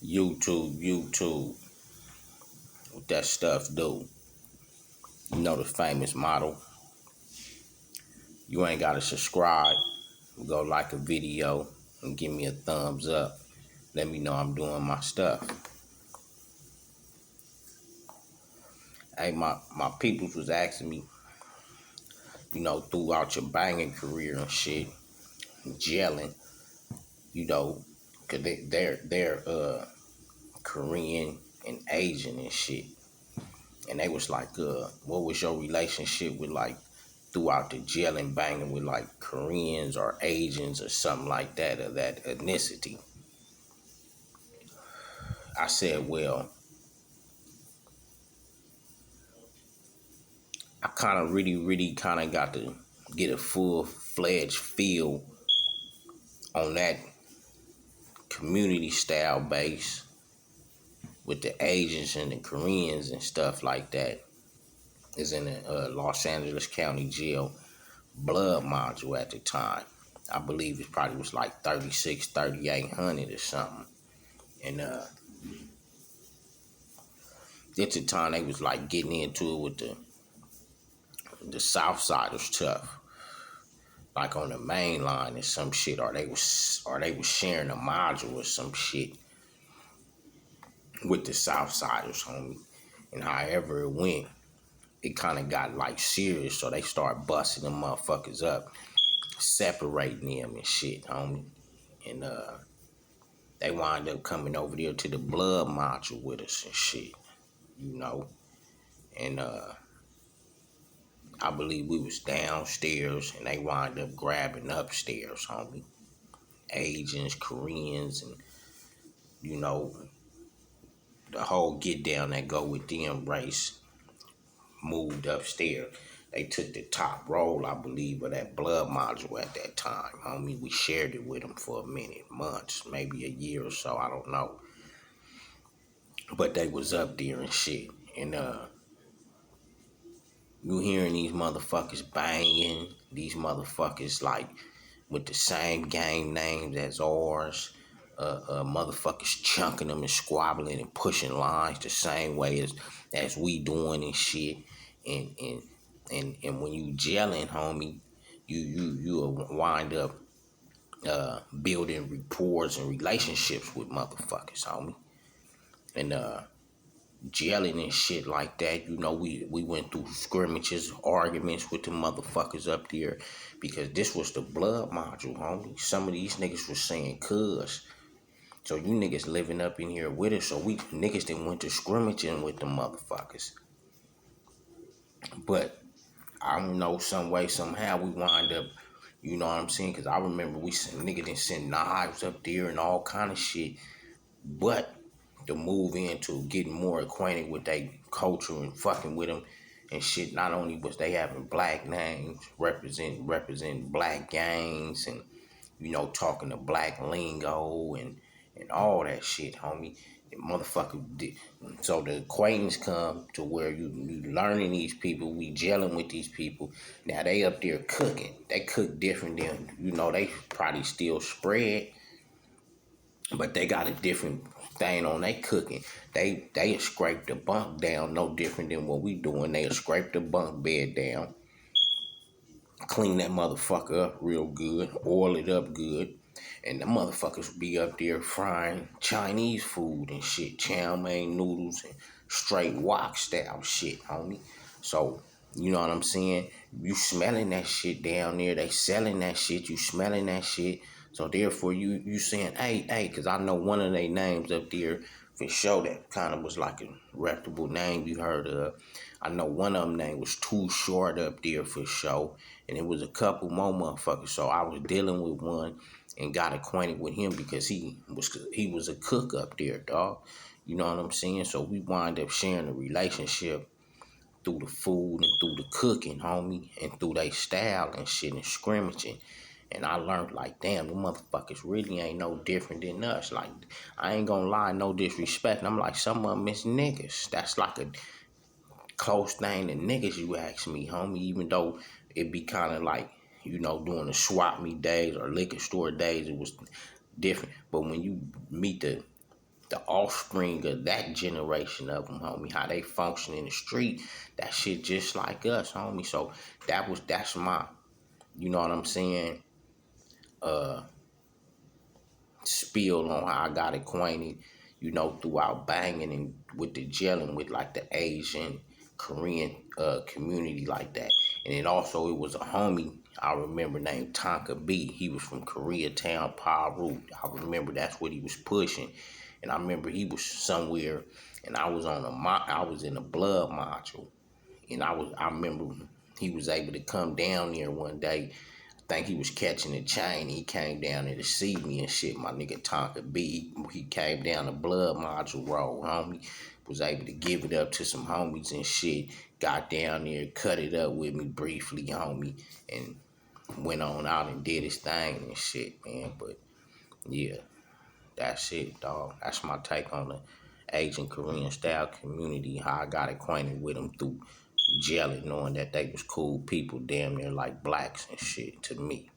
YouTube, what that stuff do. You know the famous model. You ain't gotta subscribe. Go like a video and give me a thumbs up. Let me know I'm doing my stuff. Hey, my peoples was asking me, throughout your banging career and shit, gelling, cause they're Korean and Asian and shit. And they was like, what was your relationship with like throughout the jail and banging with like Koreans or Asians or something like that, or that ethnicity? I said, well, I kind of really kind of got to get a full-fledged feel on that community style base with the Asians and the Koreans and stuff like that. Is in the Los Angeles County Jail blood module at the time. I believe it probably was like 3,800 or something. And at the time they was like getting into it with the South Siders tough, like on the main line or some shit, or they was sharing a module or some shit with the South Siders, homie. And however it went, it kind of got like serious, so they start busting them motherfuckers up, separating them and shit, homie. And they wind up coming over there to the blood module with us and shit, you know. And I believe we was downstairs and they wind up grabbing upstairs, homie. Asians, Koreans, and you know, the whole get down that go with them race moved upstairs. They took the top roll, I believe, of that blood module at that time, homie. We shared it with them for a minute, months, maybe a year or so, I don't know. But they was up there and shit. And you hearing these motherfuckers banging, these motherfuckers like with the same gang names as ours, motherfuckers chunking them and squabbling and pushing lines the same way as we doing and shit. And when you gelling, homie, you wind up building rapport and relationships with motherfuckers, homie. And gelling and shit like that. We went through scrimmages, arguments with the motherfuckers up there because this was the blood module, homie. Some of these niggas was saying cuz. So you niggas living up in here with us, so we niggas didn't went to scrimmaging with the motherfuckers. But I don't know, some way, somehow we wind up, you know what I'm saying? Because I remember niggas didn't send knives up there and all kind of shit. But to move into getting more acquainted with their culture and fucking with them and shit, not only was they having black names, represent black gangs and, talking to black lingo and all that shit, homie. The motherfucker did. So the acquaintance come to where you learning these people, we gelling with these people. Now they up there cooking. They cook different than, they probably still spread, but they got a different thing on they cooking. They scrape the bunk down no different than what we doing. They scrape the bunk bed down, clean that motherfucker up real good, oil it up good, and the motherfuckers be up there frying Chinese food and shit, chow mein noodles and straight wok style shit, homie. So, you know what I'm saying? You smelling that shit down there, they selling that shit, you smelling that shit. So therefore you saying, hey, cause I know one of their names up there for sure that kind of was like a reputable name you heard of. I know one of them name was Too Short up there for sure. And it was a couple more motherfuckers. So I was dealing with one and got acquainted with him because he was a cook up there, dog. You know what I'm saying? So we wind up sharing a relationship through the food and through the cooking, homie, and through their style and shit and scrimmaging. And I learned, like, damn, the motherfuckers really ain't no different than us. Like, I ain't gonna lie, no disrespect. And I'm like, some of them is niggas. That's like a close thing to niggas, you ask me, homie, even though it be kind of like, doing the swap meet days or liquor store days, it was different. But when you meet the the offspring of that generation of them, homie, how they function in the street, that shit just like us, homie. So that's my, you know what I'm saying, uh, spill on how I got acquainted, throughout banging and with the gelling with like the Asian, Korean community like that. And then also it was a homie I remember named Tonka B. He was from Koreatown, Paru. I remember that's what he was pushing. And I remember he was somewhere and I was I was in a blood module. And I remember he was able to come down there one day. I think he was catching a chain. He came down there to see me and shit. My nigga Tonka B, he came down the blood module road, homie. Was able to give it up to some homies and shit. Got down there, cut it up with me briefly, homie, and went on out and did his thing and shit, man. But yeah, that's it, dog. That's my take on the Asian Korean style community. How I got acquainted with them through jelly, knowing that they was cool people, damn near like blacks and shit to me.